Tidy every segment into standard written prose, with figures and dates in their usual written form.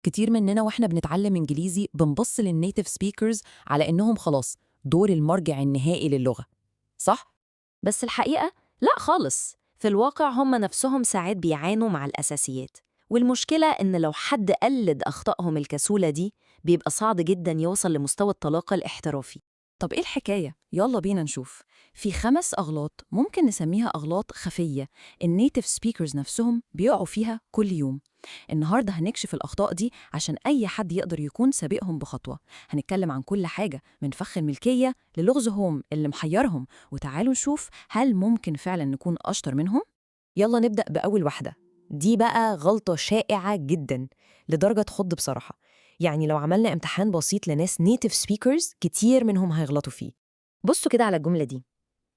كتير مننا واحنا بنتعلم إنجليزي بنبص للنيتيف سبيكرز على إنهم خلاص دور المرجع النهائي للغة، صح؟ بس الحقيقة لا خالص. في الواقع هم نفسهم ساعات بيعانوا مع الأساسيات، والمشكلة إن لو حد قلد أخطائهم الكسولة دي بيبقى صعب جدا يوصل لمستوى الطلاقة الاحترافي. طب إيه الحكاية؟ يلا بينا نشوف. في 5 أغلاط ممكن نسميها أغلاط خفية النيتيف سبيكرز نفسهم بيقعوا فيها كل يوم. النهاردة هنكشف الأخطاء دي عشان أي حد يقدر يكون سابقهم بخطوة. هنتكلم عن كل حاجة من فخ الملكية للغزهم اللي محيرهم، وتعالوا نشوف هل ممكن فعلا نكون أشطر منهم؟ يلا نبدأ بأول واحدة. دي بقى غلطة شائعة جدا لدرجة تخض بصراحة. يعني لو عملنا امتحان بسيط لناس نيتيف سبيكرز كتير منهم هيغلطوا فيه. بصوا كده على الجملة دي،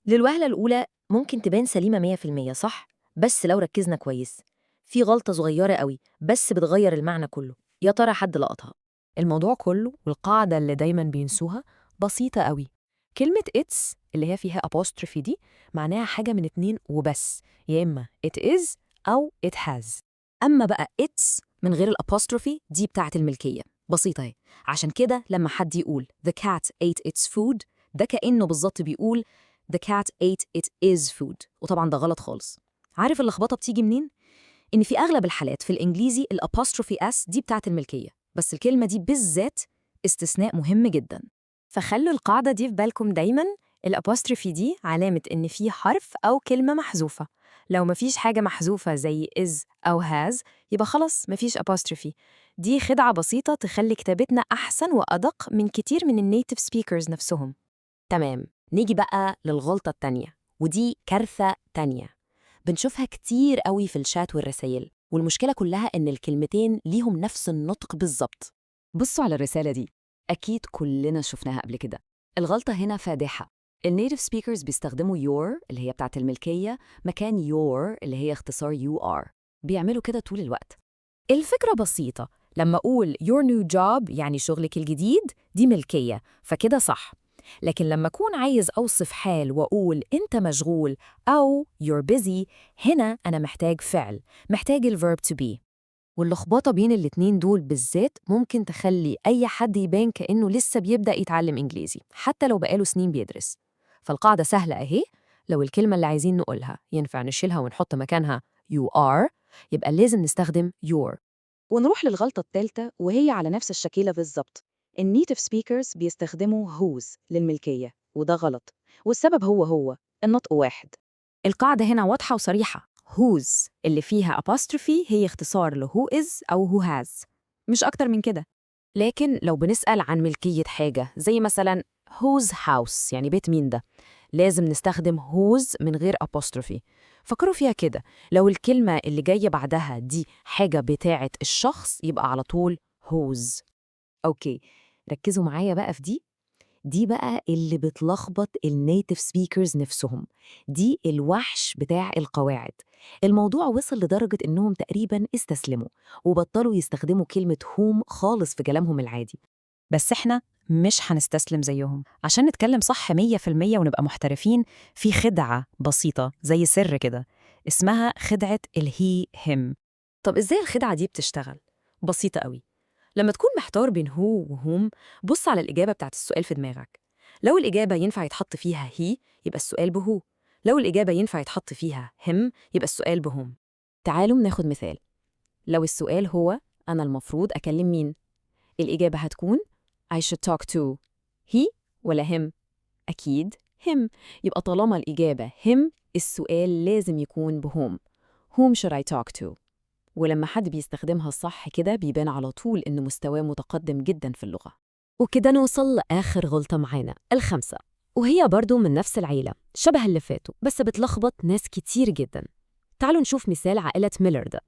للوهلة الأولى ممكن تبان سليمة 100% صح؟ بس لو ركزنا كويس في غلطة صغيرة قوي بس بتغير المعنى كله. يا ترى حد لقطها؟ الموضوع كله والقاعدة اللي دايما بينسوها بسيطة قوي. كلمة it's اللي هي فيها apostrophe دي معناها حاجة من اتنين وبس، يا إما it is أو it has. أما بقى it's من غير الapostrophe دي بتاعة الملكية، بسيطة اهي. عشان كده لما حد يقول the cat ate its food ده كأنه بالظبط بيقول the cat ate it is food، وطبعا ده غلط خالص. عارف اللخبطة بتيجي منين؟ إن في أغلب الحالات في الإنجليزي الأبوستروفي اس دي بتاعة الملكية، بس الكلمة دي بالذات استثناء مهم جدا. فخلوا القاعدة دي في بالكم دايماً، الأبوستروفي دي علامة إن في حرف أو كلمة محذوفة. لو مفيش حاجة محذوفة زي is أو has يبقى خلاص مفيش أبوستروفي. دي خدعة بسيطة تخلي كتابتنا أحسن وأدق من كتير من النيتيف سبيكرز نفسهم. تمام، نيجي بقى للغلطة التانية، ودي كارثة تانية بنشوفها كتير قوي في الشات والرسايل، والمشكلة كلها إن الكلمتين ليهم نفس النطق بالظبط. بصوا على الرسالة دي، أكيد كلنا شفناها قبل كده. الغلطة هنا فادحة. النيتيف سبيكرز بيستخدموا your اللي هي بتاعة الملكية مكان your اللي هي اختصار you are. بيعملوا كده طول الوقت. الفكرة بسيطة، لما أقول your new job يعني شغلك الجديد دي ملكية فكده صح. لكن لما أكون عايز أوصف حال وأقول أنت مشغول أو you're busy، هنا أنا محتاج فعل، محتاج الverb to be. واللخبطة بين الاتنين دول بالذات ممكن تخلي أي حد يبان كأنه لسه بيبدأ يتعلم إنجليزي حتى لو بقاله سنين بيدرس. فالقاعدة سهلة أهي، لو الكلمة اللي عايزين نقولها ينفع نشيلها ونحط مكانها you are يبقى لازم نستخدم your. ونروح للغلطة الثالثة وهي على نفس الشكيلة بالظبط. النيتيف سبيكرز بيستخدموا whose للملكية، وده غلط، والسبب هو النطق واحد. القاعدة هنا واضحة وصريحة، whose اللي فيها apostrophe هي اختصار ل who is أو who has، مش أكتر من كده. لكن لو بنسأل عن ملكية حاجة زي مثلا whose house يعني بيت مين ده، لازم نستخدم whose من غير apostrophe. فكروا فيها كده، لو الكلمة اللي جاية بعدها دي حاجة بتاعة الشخص يبقى على طول whose. أوكي، ركزوا معايا بقى في دي. دي بقى اللي بتلخبط النيتيف سبيكرز نفسهم، دي الوحش بتاع القواعد. الموضوع وصل لدرجة إنهم تقريباً استسلموا وبطلوا يستخدموا كلمة whom خالص في كلامهم العادي. بس إحنا مش هنستسلم زيهم. عشان نتكلم صح 100% ونبقى محترفين، في خدعة بسيطة زي سر كده اسمها خدعة الهي هم. طب إزاي الخدعة دي بتشتغل؟ بسيطة قوي. لما تكون محتار بين هو وهم، بص على الإجابة بتاعت السؤال في دماغك. لو الإجابة ينفع يتحط فيها هي يبقى السؤال بهو، لو الإجابة ينفع يتحط فيها هم يبقى السؤال بهم. تعالوا ناخد مثال. لو السؤال هو أنا المفروض أكلم مين؟ الإجابة هتكون I should talk to he ولا him؟ أكيد him. يبقى طالما الإجابة him السؤال لازم يكون بهم. Whom should I talk to؟ ولما حد بيستخدمها صح كده بيبان على طول إن مستواه متقدم جدا في اللغة. وكده نوصل لآخر غلطة معانا، الخامسة، وهي برضو من نفس العيلة شبه اللي فاتوا بس بتلخبط ناس كتير جدا. تعالوا نشوف مثال عائلة ميلر ده.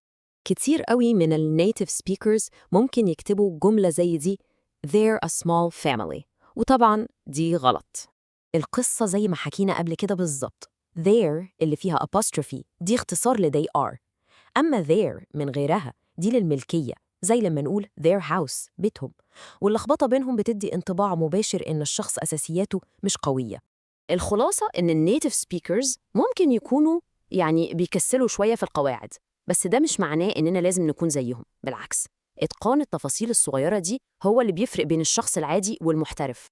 كتير قوي من النيتيف سبيكرز ممكن يكتبوا جملة زي دي They're a small family، وطبعا دي غلط. القصة زي ما حكينا قبل كده بالظبط. Their اللي فيها apostrophe دي اختصار ل they are، أما their من غيرها دي للملكية، زي لما نقول their house بيتهم. واللخبطة بينهم بتدي انطباع مباشر إن الشخص أساسياته مش قوية. الخلاصة إن النيتيف سبيكرز ممكن يكونوا يعني بيكسلوا شوية في القواعد، بس ده مش معناه إننا لازم نكون زيهم، بالعكس. إتقان التفاصيل الصغيرة دي هو اللي بيفرق بين الشخص العادي والمحترف.